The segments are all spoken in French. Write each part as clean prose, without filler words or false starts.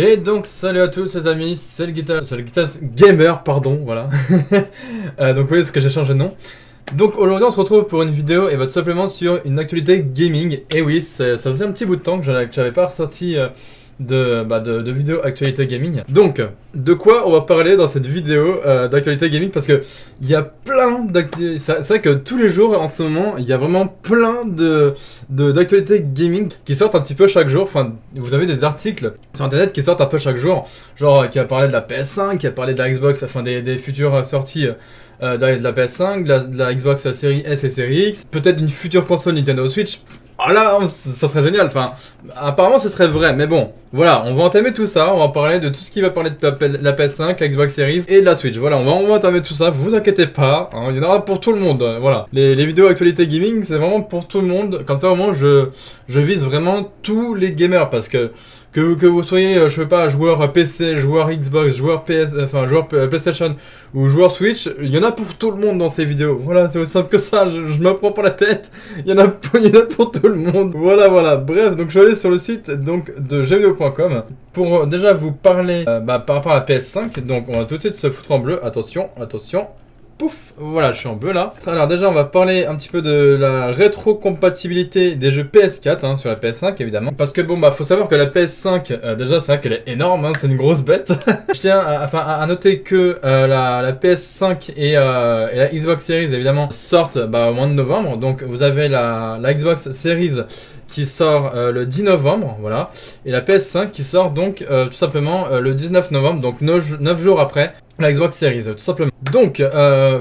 Et donc salut à tous les amis, c'est le Guitar Gamer, pardon, voilà. Donc oui, parce que j'ai changé de nom. Donc aujourd'hui on se retrouve pour une vidéo et votre supplément sur une actualité gaming. Et oui, ça faisait un petit bout de temps que j'avais pas ressorti de vidéo actualité gaming. Donc, de quoi on va parler dans cette vidéo d'actualité gaming? Parce que il y a plein d'actualités. C'est vrai que tous les jours en ce moment, il y a vraiment plein d'actualités gaming qui sortent un petit peu chaque jour. Enfin, vous avez des articles sur internet qui sortent un peu chaque jour. Genre, qui a parlé de la PS5, qui a parlé de la Xbox, enfin des futures sorties. De la PS5, de la Xbox Series S et Series X, peut-être une future console Nintendo Switch. Ah là, ça serait génial, enfin, apparemment ce serait vrai, mais bon, voilà, on va entamer tout ça, on va parler de tout ce qui va parler de la PS5, la Xbox Series et de la Switch, voilà, on va entamer tout ça, vous inquiétez pas, hein, il y en aura pour tout le monde, voilà. Les vidéos actualité gaming, c'est vraiment pour tout le monde, comme ça au moins je vise vraiment tous les gamers, parce que vous soyez, je sais pas, joueur PC, joueur Xbox, joueur joueur PlayStation ou joueur Switch, il y en a pour tout le monde dans ces vidéos. Voilà, c'est aussi simple que ça, je me prends pas la tête, il y en a pour tout le monde. Voilà, bref, donc je suis allé sur le site donc, de jeuxvideo.com pour déjà vous parler par rapport à la PS5, donc on va tout de suite se foutre en bleu, attention. Pouf, voilà, je suis en bleu là. Alors déjà, on va parler un petit peu de la rétrocompatibilité des jeux PS4 hein, sur la PS5 évidemment. Parce que bon, faut savoir que la PS5, déjà c'est vrai qu'elle est énorme, hein, c'est une grosse bête. Je tiens à noter que la PS5 et la Xbox Series évidemment sortent au mois de novembre. Donc vous avez la Xbox Series qui sort le 10 novembre, voilà. Et la PS5 qui sort donc tout simplement le 19 novembre, donc 9 jours après la Xbox Series, tout simplement. Donc,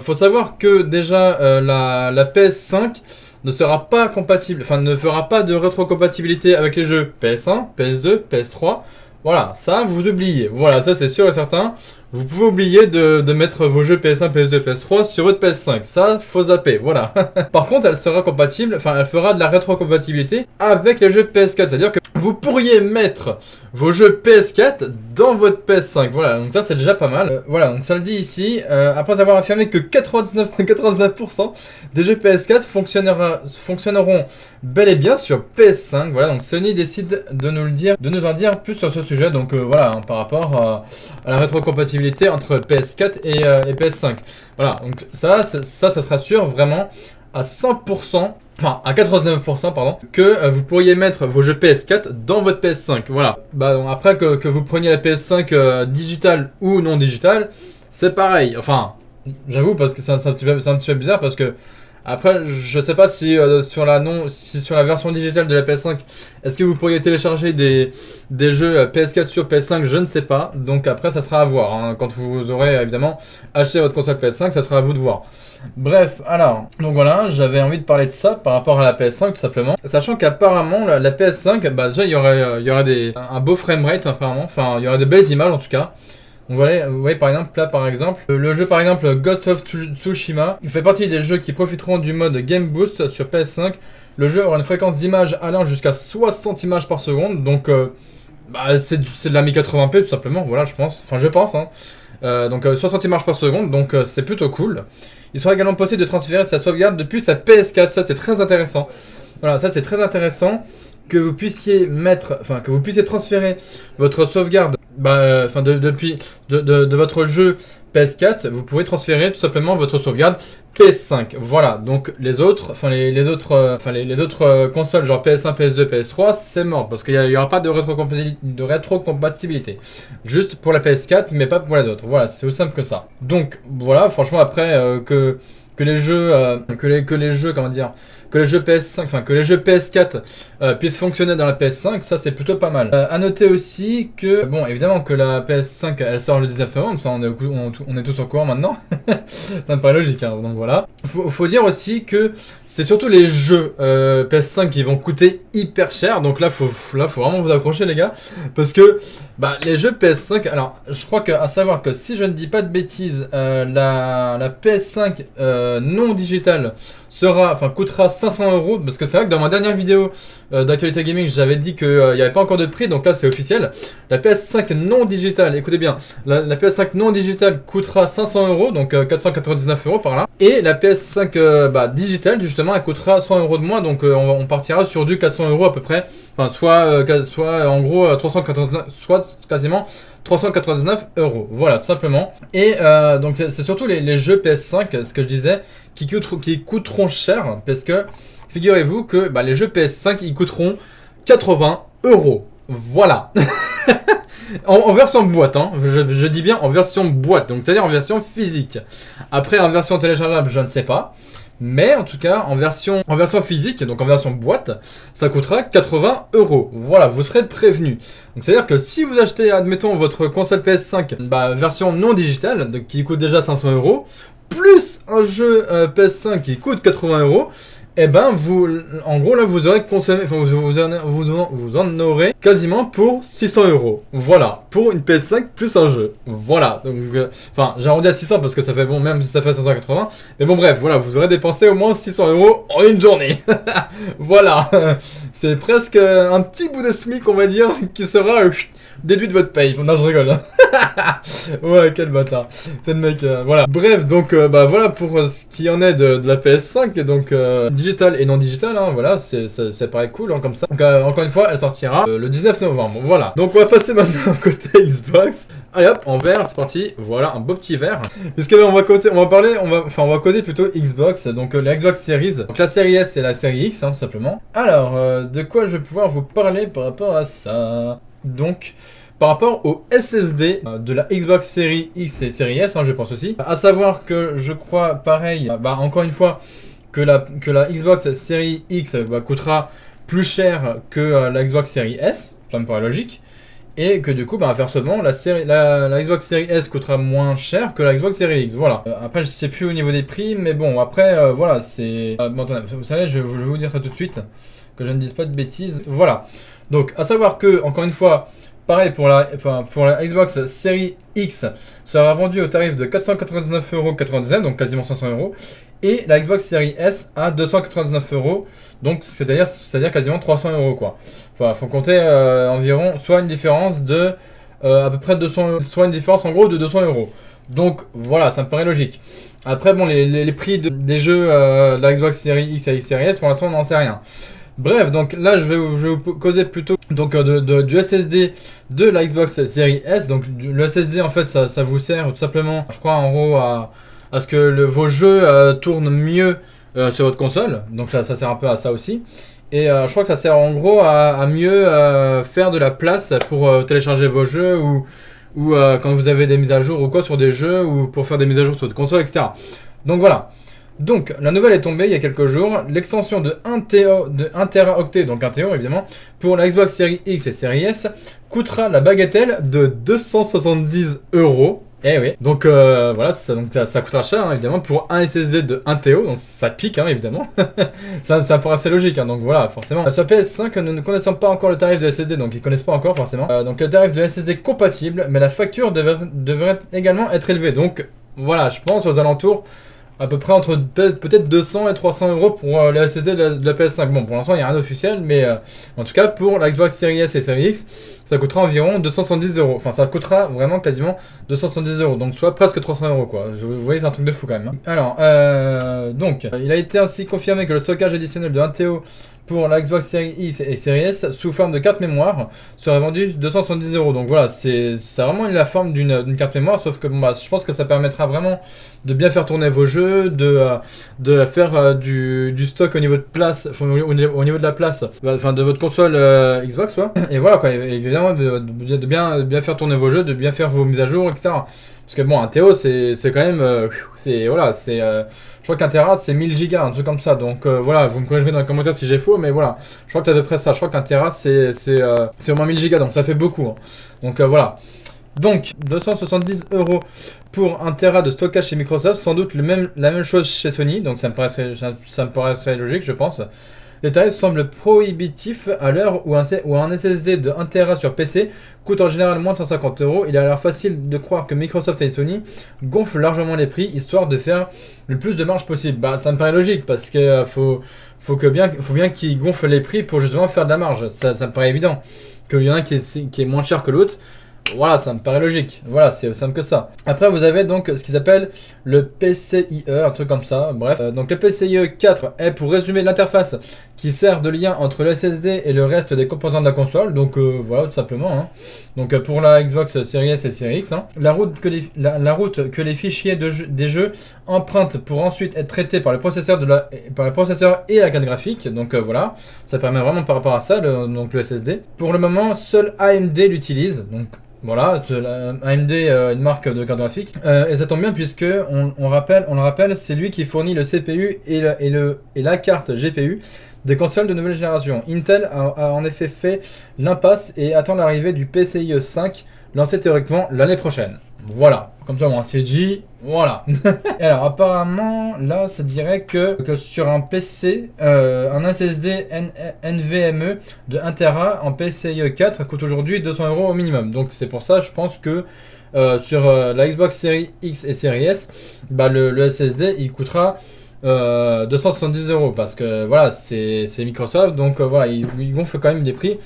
faut savoir que déjà la PS5 ne sera pas compatible, enfin ne fera pas de rétrocompatibilité avec les jeux PS1, PS2, PS3. Voilà, ça vous oubliez. Voilà, ça c'est sûr et certain. Vous pouvez oublier de mettre vos jeux PS1, PS2, PS3 sur votre PS5. Ça, faut zapper, voilà. Par contre, elle sera compatible, enfin elle fera de la rétrocompatibilité avec les jeux PS4. C'est-à-dire que vous pourriez mettre vos jeux PS4 dans votre PS5. Voilà, donc ça c'est déjà pas mal. Voilà, donc ça le dit ici. Après avoir affirmé que 99,99% des jeux PS4 fonctionneront bel et bien sur PS5. Voilà, donc Sony décide de nous en dire plus sur ce sujet. Donc voilà, hein, par rapport à la rétrocompatibilité entre PS4 et PS5. Voilà, donc ça sera sûr vraiment à 100%. Enfin, à 99%, pardon, que vous pourriez mettre vos jeux PS4 dans votre PS5. Voilà. Donc après que vous preniez la PS5 digitale ou non digitale, c'est pareil. Enfin, j'avoue parce que c'est un petit peu bizarre parce que après, je sais pas si sur la version digitale de la PS5, est-ce que vous pourriez télécharger des jeux PS4 sur PS5, je ne sais pas. Donc après, ça sera à voir. Hein. Quand vous aurez évidemment acheté votre console PS5, ça sera à vous de voir. Bref, alors, donc voilà, j'avais envie de parler de ça par rapport à la PS5 tout simplement. Sachant qu'apparemment, la PS5, déjà il y aurait un beau framerate apparemment. Enfin, il y aurait de belles images en tout cas. Vous voyez par exemple, là par exemple, le jeu par exemple Ghost of Tsushima, il fait partie des jeux qui profiteront du mode Game Boost sur PS5. Le jeu aura une fréquence d'image allant jusqu'à 60 images par seconde, donc c'est de la 1080p tout simplement, voilà je pense, hein. Donc 60 images par seconde, donc c'est plutôt cool. Il sera également possible de transférer sa sauvegarde depuis sa PS4, ça c'est très intéressant. Voilà, ça c'est très intéressant que vous puissiez transférer votre sauvegarde de votre jeu PS4, vous pouvez transférer tout simplement votre sauvegarde PS5. Voilà, donc les autres consoles genre PS1, PS2, PS3, c'est mort parce qu'il n'y aura pas de rétrocompatibilité. Juste pour la PS4, mais pas pour les autres. Voilà, c'est aussi simple que ça. Donc voilà, franchement après que les jeux PS5, que les jeux PS4 puissent fonctionner dans la PS5, ça c'est plutôt pas mal. À noter aussi que, bon, évidemment que la PS5 elle sort le 19 novembre, ça on est tous au courant maintenant, ça me paraît logique, hein, donc voilà. Faut dire aussi que c'est surtout les jeux PS5 qui vont coûter hyper cher, donc là faut vraiment vous accrocher les gars, parce que les jeux PS5, alors je crois à savoir que si je ne dis pas de bêtises, la PS5 non digitale coûtera 500 euros. Parce que c'est vrai que dans ma dernière vidéo d'actualité gaming, j'avais dit qu'il n'y avait pas encore de prix. Donc là, c'est officiel. La PS5 non digitale, écoutez bien, la PS5 non digitale coûtera 500 euros, donc 499 euros par là. Et la PS5 digitale, justement, elle coûtera 100 euros de moins. Donc on partira sur du 400 euros à peu près. Enfin, soit en gros 399, soit quasiment 399 euros. Voilà, tout simplement. Et donc c'est surtout les jeux PS5, ce que je disais, qui coûteront cher. Parce que figurez-vous que les jeux PS5, ils coûteront 80 euros. Voilà. En version boîte, hein. Je dis bien en version boîte, donc c'est-à-dire en version physique. Après, en version téléchargeable, je ne sais pas. Mais en tout cas, en version physique, donc en version boîte, ça coûtera 80 euros. Voilà, vous serez prévenus. Donc c'est-à-dire que si vous achetez, admettons, votre console PS5, version non digitale, donc qui coûte déjà 500 euros, plus un jeu PS5 qui coûte 80 euros, et en gros là vous aurez consommé, vous en aurez quasiment pour 600 euros. Voilà, pour une PS5 plus un jeu. Voilà, donc j'arrondis à 600 parce que ça fait bon, même si ça fait 580. Mais bon, bref, voilà, vous aurez dépensé au moins 600 euros en une journée. Voilà, c'est presque un petit bout de SMIC, on va dire, qui sera déduit de votre paye. Non, je rigole. Ouais, quel bâtard. C'est le mec, voilà. Bref, donc, voilà pour ce qui en est de la PS5. Donc, digital et non digital, hein, voilà, ça paraît cool, hein, comme ça. Donc, encore une fois, elle sortira le 19 novembre. Voilà. Donc, on va passer maintenant côté Xbox. Allez hop, en vert, c'est parti. Voilà, un beau petit vert. Puisque on va causer plutôt Xbox. Donc, la Xbox Series. Donc, la série S et la série X, hein, tout simplement. Alors, de quoi je vais pouvoir vous parler par rapport à ça? Donc, par rapport au SSD de la Xbox Series X et Series S, hein, je pense aussi. À savoir que je crois pareil, encore une fois, que la Xbox Series X coûtera plus cher que la Xbox Series S, ça me paraît logique. Et que du coup, inversement, la Xbox Series S coûtera moins cher que la Xbox Series X. Voilà. Après, je sais plus au niveau des prix, mais bon, après, voilà, c'est... bon, attendez, vous savez, je vais vous dire ça tout de suite, que je ne dise pas de bêtises. Voilà. Donc, à savoir que, encore une fois, pareil pour la Xbox Series X sera vendue au tarif de 499,99 €, donc quasiment 500 euros. Et la Xbox Series S à 299 euros, donc c'est-à-dire quasiment 300 euros quoi. Enfin, faut compter environ soit une différence de à peu près 200, soit une différence en gros de 200 euros. Donc voilà, ça me paraît logique. Après bon, les prix des jeux de la Xbox Series X et Series S, pour l'instant on n'en sait rien. Bref, donc là je vais vous causer plutôt donc, du SSD de la Xbox Series S. Donc le SSD en fait ça vous sert tout simplement, je crois en gros à ce que vos jeux tournent mieux sur votre console. Donc ça sert un peu à ça aussi. Et je crois que ça sert en gros à mieux faire de la place pour télécharger vos jeux ou quand vous avez des mises à jour ou quoi sur des jeux ou pour faire des mises à jour sur votre console, etc. Donc voilà. Donc la nouvelle est tombée il y a quelques jours. L'extension de 1 Teraoctet, donc 1 TO évidemment, pour la Xbox Series X et Series S coûtera la bagatelle de 270 euros. Eh oui, donc voilà, ça coûtera cher hein, évidemment pour un SSD de 1 TO, donc ça pique hein, évidemment. ça paraît assez logique, hein, donc voilà, forcément. Sur PS5, nous ne connaissons pas encore le tarif de SSD, donc ils connaissent pas encore forcément. Donc le tarif de SSD compatible, mais la facture devrait également être élevée. Donc voilà, je pense aux alentours à peu près entre peut-être 200 et 300 euros pour les SSD de la PS5. Bon, pour l'instant, il n'y a rien d'officiel, mais en tout cas, pour la Xbox Series S et Series X, ça coûtera environ 270 euros. Enfin, ça coûtera vraiment quasiment 270 euros, donc soit presque 300 euros, quoi. Vous voyez, c'est un truc de fou quand même. Hein. Alors, donc, il a été ainsi confirmé que le stockage additionnel de 1 TO pour la Xbox Series X et Series S sous forme de carte mémoire serait vendu 270 euros. Donc voilà, c'est vraiment la forme d'une carte mémoire, sauf que bon, je pense que ça permettra vraiment de bien faire tourner vos jeux, de faire du stock au niveau de place, au niveau de la place, enfin de votre console Xbox, quoi. Et voilà, quoi, évidemment de bien faire tourner vos jeux, de bien faire vos mises à jour, etc. Parce que bon, un TO, c'est quand même, je crois qu'un Tera c'est 1000 gigas, un truc comme ça. Donc voilà, vous me corrigerez dans les commentaires si j'ai faux, mais voilà, je crois que c'est à peu près ça. Je crois qu'un Tera c'est au moins 1000 gigas, donc ça fait beaucoup. Hein. Donc voilà. Donc 270 euros pour 1 Tera de stockage chez Microsoft, sans doute la même chose chez Sony, donc ça me paraît logique, je pense. Les tarifs semblent prohibitifs à l'heure où un SSD de 1 Tera sur PC coûte en général moins de 150 €. Il a l'air facile de croire que Microsoft et Sony gonflent largement les prix histoire de faire le plus de marge possible. Bah ça me paraît logique parce que faut bien qu'ils gonflent les prix pour justement faire de la marge. Ça me paraît évident. Qu'il y en a qui est moins cher que l'autre. Voilà, ça me paraît logique. Voilà, c'est aussi simple que ça. Après, vous avez donc ce qu'ils appellent le PCIe, un truc comme ça. Bref, donc le PCIe 4 est, pour résumer, l'interface qui sert de lien entre le SSD et le reste des composants de la console. Donc voilà, tout simplement. Hein. Donc pour la Xbox Series S et Series X, hein. La route que les fichiers des jeux empruntent pour ensuite être traités par le processeur et la carte graphique. Donc voilà, ça permet vraiment par rapport à ça, donc le SSD. Pour le moment, seul AMD l'utilise. Donc voilà, AMD, une marque de carte graphique. Et ça tombe bien puisque on le rappelle, c'est lui qui fournit le CPU et la carte GPU des consoles de nouvelle génération. Intel a en effet fait l'impasse et attend l'arrivée du PCIe 5, lancé théoriquement l'année prochaine. Voilà, comme ça on s'est dit, voilà. Et alors apparemment, là ça dirait que sur un PC, un SSD NVMe de 1 Tera en PCIe 4 coûte aujourd'hui 200 € au minimum. Donc c'est pour ça je pense que sur la Xbox Series X et Series S, bah, le SSD il coûtera 270 € parce que voilà, c'est Microsoft, donc voilà, ils gonflent quand même des prix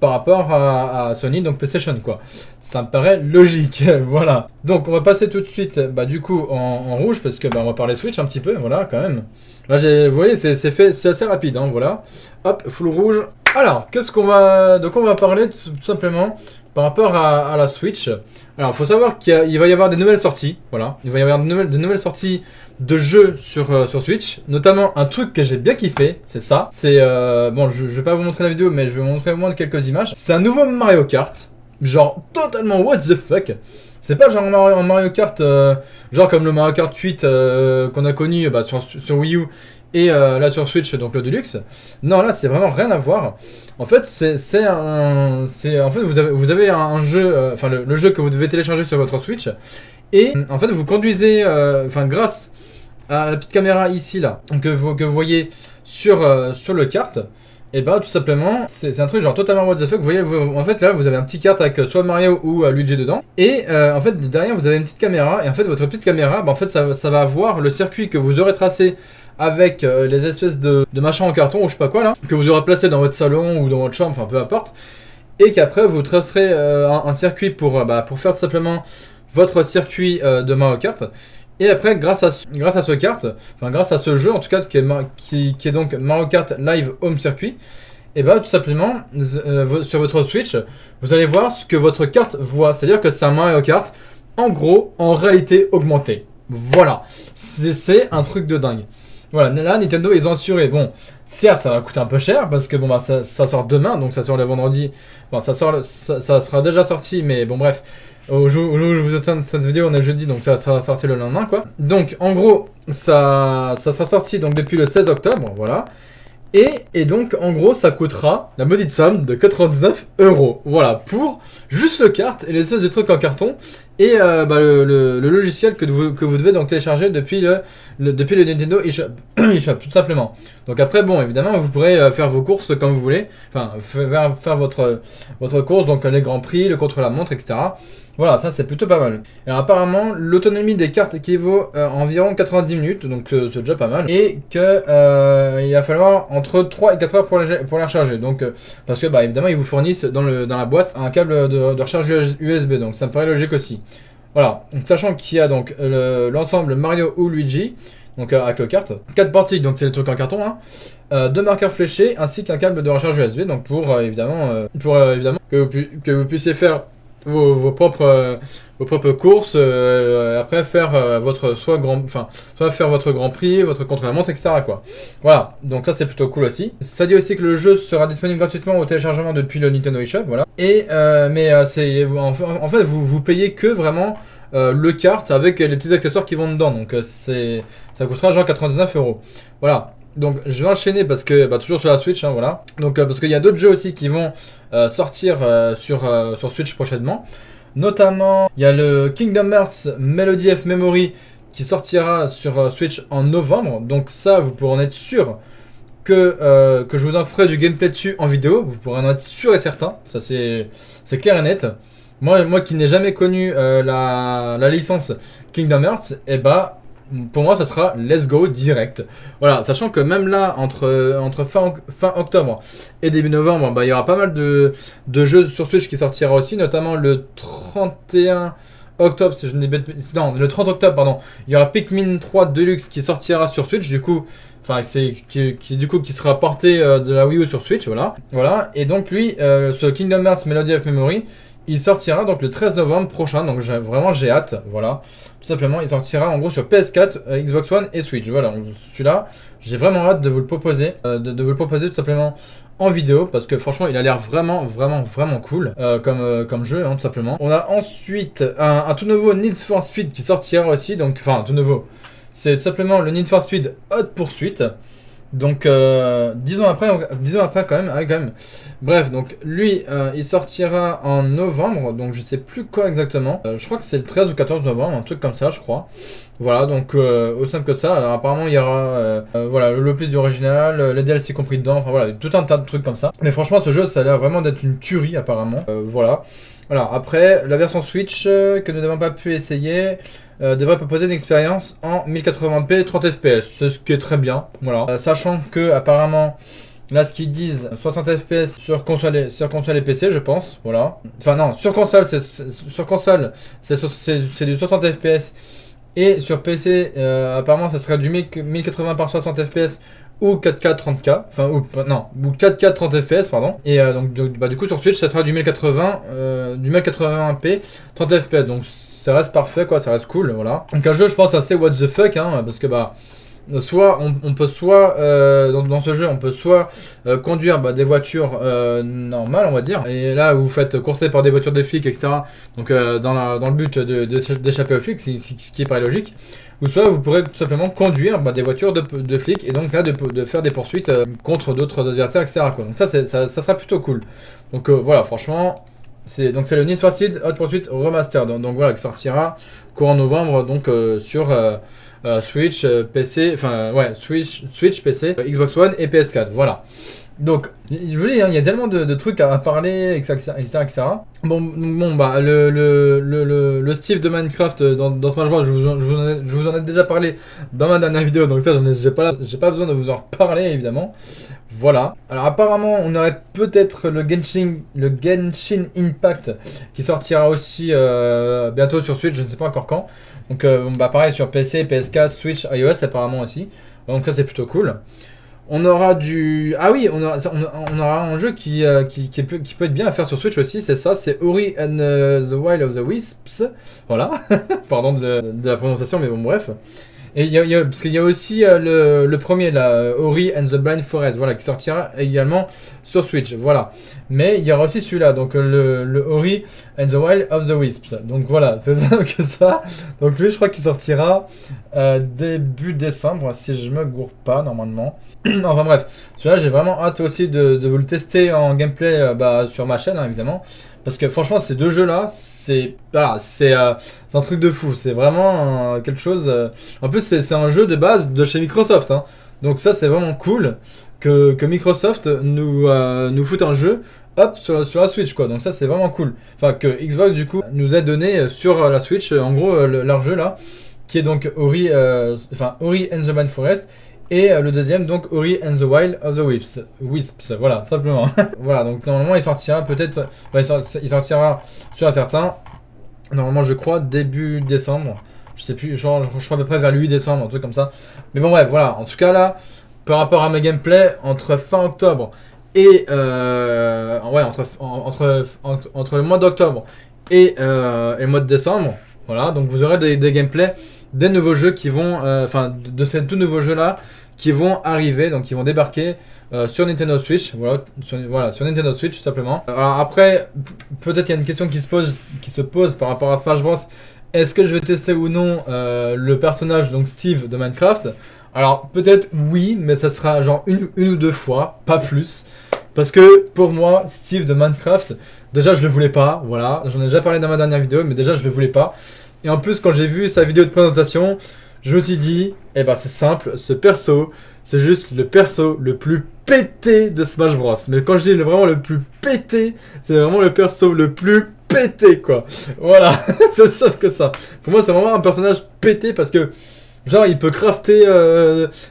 par rapport à Sony, donc PlayStation quoi. Ça me paraît logique, voilà. Donc on va passer tout de suite, bah du coup en rouge parce que bah, on va parler Switch un petit peu, voilà quand même. Là vous voyez c'est assez rapide, hein, voilà. Hop, full rouge. Alors de quoi on va parler tout simplement par rapport à la Switch. Alors il faut savoir qu'il va y avoir des nouvelles sorties, voilà. Il va y avoir de nouvelles sorties de jeux sur Switch, notamment un truc que j'ai bien kiffé, c'est ça. C'est bon, je vais pas vous montrer la vidéo, mais je vais vous montrer au moins quelques images. C'est un nouveau Mario Kart, genre totalement what the fuck. C'est pas genre un Mario Kart, genre comme le Mario Kart 8 qu'on a connu bah, sur Wii U et là sur Switch, donc le Deluxe. Non, là c'est vraiment rien à voir. En fait, en fait vous avez un jeu, enfin le jeu que vous devez télécharger sur votre Switch, et en fait vous conduisez, enfin grâce à la petite caméra ici là que vous voyez sur le kart, et bah tout simplement c'est un truc genre totalement what the fuck. Vous voyez, en fait là vous avez un petit kart avec soit Mario ou Luigi dedans, et en fait derrière vous avez une petite caméra, et en fait votre petite caméra, bah, en fait ça va voir le circuit que vous aurez tracé avec les espèces de machins en carton ou je sais pas quoi là, que vous aurez placé dans votre salon ou dans votre chambre, enfin peu importe, et qu'après vous tracerez un circuit pour faire tout simplement votre circuit de Mario Kart. Et après, grâce à ce kart, enfin grâce à ce jeu en tout cas qui est donc Mario Kart Live Home Circuit, et bah tout simplement sur votre Switch, vous allez voir ce que votre carte voit. C'est-à-dire que c'est un Mario Kart en gros en réalité augmentée. Voilà, c'est un truc de dingue. Voilà, là Nintendo ils ont assuré. Bon, certes ça va coûter un peu cher parce que bon bah ça sort demain, donc ça sort le vendredi. Bon, ça sera déjà sorti, mais bon bref. Au jour où je vous attends cette vidéo, on est jeudi, donc ça sera sorti le lendemain quoi. Donc en gros, ça sera sorti donc depuis le 16 octobre, voilà. Et donc en gros ça coûtera la maudite somme de 99 €. Voilà, pour juste le kart et les espèces de trucs en carton. Et le logiciel que vous devez donc télécharger depuis le Nintendo eShop, tout simplement. Donc après bon évidemment vous pourrez faire vos courses comme vous voulez. Enfin faire votre course, donc les grands prix, le contre-la-montre, etc. Voilà, ça c'est plutôt pas mal. Alors apparemment, l'autonomie des cartes équivaut à environ 90 minutes, donc c'est déjà pas mal. Et que il va falloir entre 3 et 4 heures pour les recharger. Donc parce que bah évidemment ils vous fournissent dans la boîte un câble de recharge USB, donc ça me paraît logique aussi. Voilà, donc, sachant qu'il y a donc l'ensemble Mario ou Luigi, donc avec le kart, 4 portiques, donc c'est les trucs en carton, hein, 2 marqueurs fléchés ainsi qu'un câble de recharge USB, donc pour évidemment que vous puissiez faire vos propres courses, après faire soit faire votre grand prix, votre contre-la-montre, etc. quoi. Voilà, donc ça c'est plutôt cool aussi. Ça dit aussi que le jeu sera disponible gratuitement au téléchargement depuis le Nintendo eShop, voilà. Et c'est en fait vous payez que vraiment le kart avec les petits accessoires qui vont dedans, donc ça coûtera genre 99 €. Voilà. Donc je vais enchaîner parce que toujours sur la Switch, hein, voilà. Donc parce qu'il y a d'autres jeux aussi qui vont sortir sur Switch prochainement. Notamment il y a le Kingdom Hearts Melody of Memory qui sortira sur Switch en novembre. Donc ça vous pourrez en être sûr que je vous en ferai du gameplay dessus en vidéo, vous pourrez en être sûr et certain, ça c'est clair et net. Moi qui n'ai jamais connu la licence Kingdom Hearts, et bah pour moi ça sera let's go direct. Voilà, sachant que même là entre fin octobre et début novembre, bah, il y aura pas mal de jeux sur Switch qui sortira aussi, notamment le 31 octobre, si je n'ai non, le 30 octobre pardon, il y aura Pikmin 3 Deluxe qui sortira sur Switch du coup. Enfin, qui sera porté de la Wii U sur Switch, voilà. Et donc lui, ce Kingdom Hearts Melody of Memory, il sortira donc le 13 novembre prochain, donc vraiment j'ai hâte, voilà. Tout simplement, il sortira en gros sur PS4, Xbox One et Switch, voilà. Donc celui-là, j'ai vraiment hâte de vous le proposer, de vous le proposer tout simplement en vidéo, parce que franchement, il a l'air vraiment cool comme jeu, hein, tout simplement. On a ensuite un tout nouveau Need for Speed qui sortira aussi, donc enfin tout nouveau. C'est tout simplement le Need for Speed Hot Pursuit. Donc 10 ans après quand même. Bref, donc lui il sortira en novembre, donc je sais plus quoi exactement. Je crois que c'est le 13 ou 14 novembre, un truc comme ça je crois. Voilà, donc au simple que ça, alors apparemment il y aura voilà, le plus du original, les DLC compris dedans, enfin voilà, tout un tas de trucs comme ça. Mais franchement ce jeu ça a l'air vraiment d'être une tuerie apparemment, voilà. Alors après, la version Switch que nous n'avons pas pu essayer devrait proposer une expérience en 1080p 30 fps, c'est ce qui est très bien, voilà. Sachant que apparemment, là ce qu'ils disent, 60 fps sur console et PC je pense, voilà. Enfin non, sur console c'est du 60 fps et sur PC apparemment ça serait du 1080 par 60 fps ou 4K 30K, enfin ou 4K 30 fps pardon. Et donc du coup sur Switch ça sera du 1080p 30 fps, donc ça reste parfait quoi, ça reste cool, voilà. Donc un jeu je pense assez what the fuck hein, parce que bah soit on peut soit dans ce jeu on peut soit conduire des voitures normales on va dire, et là vous faites courser par des voitures de flics etc, donc dans le but d'échapper aux flics, ce qui est pas logique, ou soit vous pourrez tout simplement conduire des voitures de flics et donc là de faire des poursuites contre d'autres adversaires etc quoi. Donc ça sera plutôt cool, donc voilà franchement c'est le Need for Speed Hot Pursuit Remastered, donc voilà, qui sortira courant novembre donc sur Switch, PC, enfin ouais, Switch, PC, Xbox One et PS4, voilà. Donc, je vous dis, hein, il y a tellement de trucs à parler, etc. Bon bah, le Steve de Minecraft dans Smash Bros, je vous en ai déjà parlé dans ma dernière vidéo, donc ça, j'ai pas besoin de vous en reparler, évidemment. Voilà. Alors, apparemment, on aurait peut-être le Genshin Impact qui sortira aussi bientôt sur Switch, je ne sais pas encore quand. Donc, bah, pareil sur PC, PS4, Switch, iOS, apparemment aussi. Donc, ça, c'est plutôt cool. On aura du... Ah oui, on aura un jeu qui peut être bien à faire sur Switch aussi, c'est ça, c'est Ori and the Wild of the Wisps. Voilà, pardon de la prononciation, mais bon, bref. Et parce qu'il y a aussi le premier, là, Ori and the Blind Forest, voilà, qui sortira également sur Switch, voilà. Mais il y aura aussi celui-là, donc le Ori and the Wild of the Wisps. Donc voilà, c'est simple que ça. Donc lui, je crois qu'il sortira début décembre, si je me gourre pas, normalement. Enfin bref, celui-là, j'ai vraiment hâte aussi de vous le tester en gameplay sur ma chaîne, hein, évidemment. Parce que franchement, ces deux jeux-là, c'est un truc de fou. C'est vraiment quelque chose... En plus, c'est un jeu de base de chez Microsoft. Hein. Donc ça, c'est vraiment cool que Microsoft nous foute un jeu hop, sur la Switch, quoi. Donc ça, c'est vraiment cool. Enfin, que Xbox, du coup, nous a donné sur la Switch, en gros, leur jeu, là, qui est donc Ori and the Blind Forest. Et le deuxième, donc Ori and the Wild of the Wisps, voilà, simplement. Voilà, donc normalement il sortira peut-être, il sortira sur un certain, normalement je crois début décembre, je sais plus, je crois à peu près vers le 8 décembre, un truc comme ça. Mais bon bref, voilà, en tout cas là, par rapport à mes gameplays, entre fin octobre et, entre le mois d'octobre et le mois de décembre, voilà, donc vous aurez des gameplays, des nouveaux jeux qui vont, de ces tout nouveaux jeux là, qui vont arriver, donc qui vont débarquer sur Nintendo Switch, sur Nintendo Switch tout simplement. Alors après, peut-être il y a une question qui se pose par rapport à Smash Bros. Est-ce que je vais tester ou non le personnage, donc Steve de Minecraft? Alors peut-être oui, mais ça sera genre une ou deux fois, pas plus. Parce que pour moi, Steve de Minecraft, déjà je le voulais pas, voilà, j'en ai déjà parlé dans ma dernière vidéo, mais déjà je le voulais pas. Et en plus quand j'ai vu sa vidéo de présentation, je me suis dit, eh ben c'est simple, ce perso, c'est juste le perso le plus pété de Smash Bros. Mais quand je dis vraiment le plus pété, c'est vraiment le perso le plus pété quoi. Voilà, c'est simple que ça. Pour moi c'est vraiment un personnage pété parce que genre il peut crafter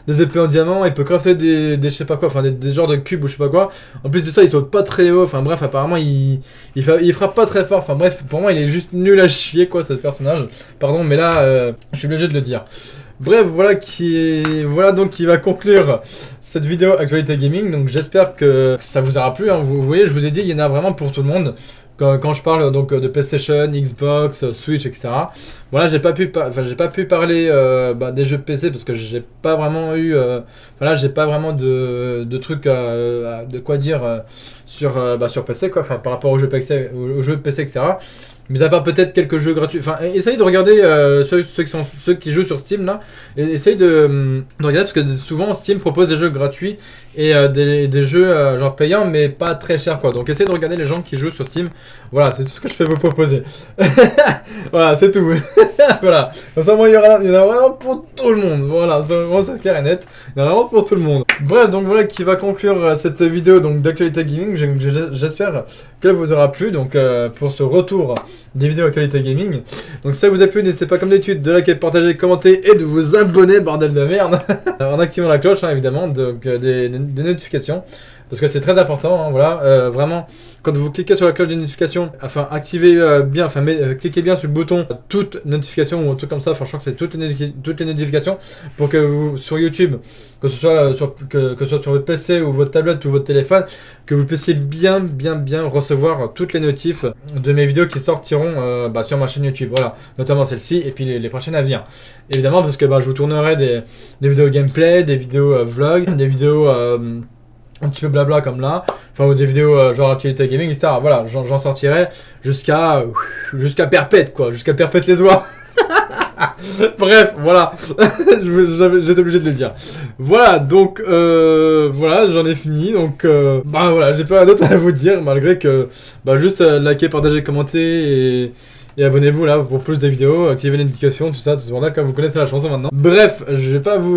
des épées en diamant, il peut crafter des je sais pas quoi, enfin des genres de cubes ou je sais pas quoi. En plus de ça il saute pas très haut, enfin bref apparemment il frappe pas très fort, enfin bref pour moi il est juste nul à chier quoi ce personnage. Pardon mais là je suis obligé de le dire. Bref, voilà donc qui va conclure cette vidéo actualité gaming. Donc j'espère que ça vous aura plu. Hein. Vous voyez, je vous ai dit, il y en a vraiment pour tout le monde. Quand je parle donc de PlayStation, Xbox, Switch, etc. Voilà, j'ai pas pu parler des jeux PC parce que j'ai pas vraiment eu, voilà, j'ai pas vraiment de trucs de quoi dire sur PC quoi. Enfin par rapport aux jeux PC, etc. Mais à part peut-être quelques jeux gratuits. Enfin, essayez de regarder ceux qui jouent sur Steam là. Et essayez de regarder parce que souvent Steam propose des jeux gratuits et des jeux genre payants mais pas très chers quoi. Donc essayez de regarder les gens qui jouent sur Steam. Voilà, c'est tout ce que je peux vous proposer. Voilà, c'est tout. Voilà. Comme ça, moi, il y en a vraiment pour tout le monde. Voilà, c'est clair et net. Il y en a vraiment pour tout le monde. Bref, donc voilà qui va conclure cette vidéo donc d'actualité gaming. J'espère qu'elle vous aura plu. Donc pour ce retour des vidéos actualité gaming. Donc si ça vous a plu, n'hésitez pas comme d'habitude de liker, de partager, de commenter et de vous abonner, bordel de merde. En activant la cloche, hein, évidemment, donc des notifications. Parce que c'est très important, hein, voilà, vraiment, quand vous cliquez sur la cloche de notification, enfin, activez bien, enfin, cliquez bien sur le bouton toutes notifications ou un truc comme ça, enfin, je crois que c'est toutes les notifications, pour que vous, sur YouTube, que ce soit sur votre PC ou votre tablette ou votre téléphone, que vous puissiez bien recevoir toutes les notifs de mes vidéos qui sortiront sur ma chaîne YouTube, voilà, notamment celle-ci et puis les prochaines à venir. Évidemment, parce que je vous tournerai des vidéos gameplay, des vidéos vlog, des vidéos un petit peu blabla comme là, enfin ou des vidéos genre actualité gaming, etc. Voilà, j'en sortirai jusqu'à perpète quoi, jusqu'à perpète les oies. Bref, voilà, j'étais obligé de le dire. Voilà, donc voilà, j'en ai fini, donc voilà, j'ai pas d'autre à vous dire, malgré que juste likez, partagez, commentez et abonnez-vous là pour plus de vidéos, activez les notifications, tout ça bordel, comme vous connaissez la chanson maintenant. Bref, je vais pas vous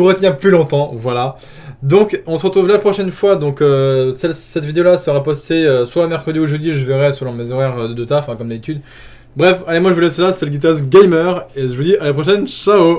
retenir plus longtemps, voilà. Donc on se retrouve la prochaine fois, donc cette vidéo là sera postée soit mercredi ou jeudi, je verrai selon mes horaires de taf, hein, comme d'habitude. Bref, allez moi je vous laisse là, c'était le Guitas Gamer, et je vous dis à la prochaine, ciao.